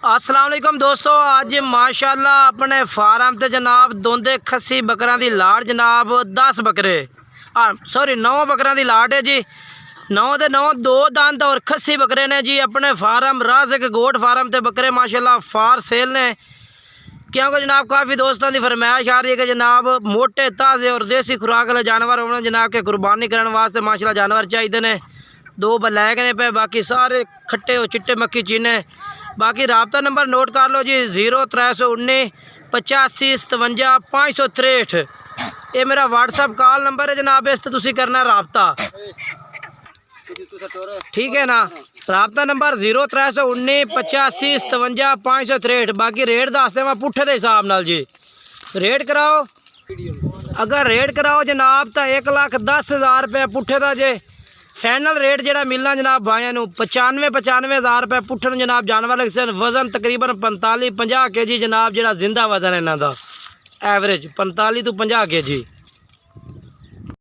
अस्सलाम वालेकुम दोस्तों, अज माशाअल्लाह अपने फार्म ते जनाब दोंदे खस्सी बकरां दी लाट जनाब 10 बकरे सॉरी 9 बकरां दी लाट है जी। 9 दे 9 दो दंद और खस्सी बकरे ने जी। अपने फार्म राज़िक गोट फार्म ते बकरे माशाअल्लाह फार सेल ने, क्योंकि जनाब काफ़ी दोस्तों की फरमाइश आ रही है कि जनाब मोटे ताज़े और देसी खुराक वाले जानवर होने जनाब के कुर्बानी करने वास्ते माशाअल्लाह जानवर चाहिए ने। 2 ब्लैक ने पे, बाकी सारे खट्टे और चिट्टे मक्खी चीने। बाकी राबता नंबर नोट कर लो जी 0319 85 57 563। ये मेरा व्हाट्सअप कॉल नंबर है जनाब, इस तुसी करना राबता, ठीक है ना। राबता नंबर 0319 85 57 563। बाकी रेट दसते मैं पुट्ठे के हिसाब नाल जी रेट कराओ। अगर रेट कराओ जनाब तो 1,10,000 रुपये पुट्ठे का जे। फाइनल रेट जोड़ा मिलना जनाब भाइयों को 95,000 रुपये पुट्ठे जनाब जानवर लग सकते। वजन तकरीबन 45-50 kg जनाब, जोड़ा जिंदा वजन है इन्हों का एवरेज 45 to 50 kg।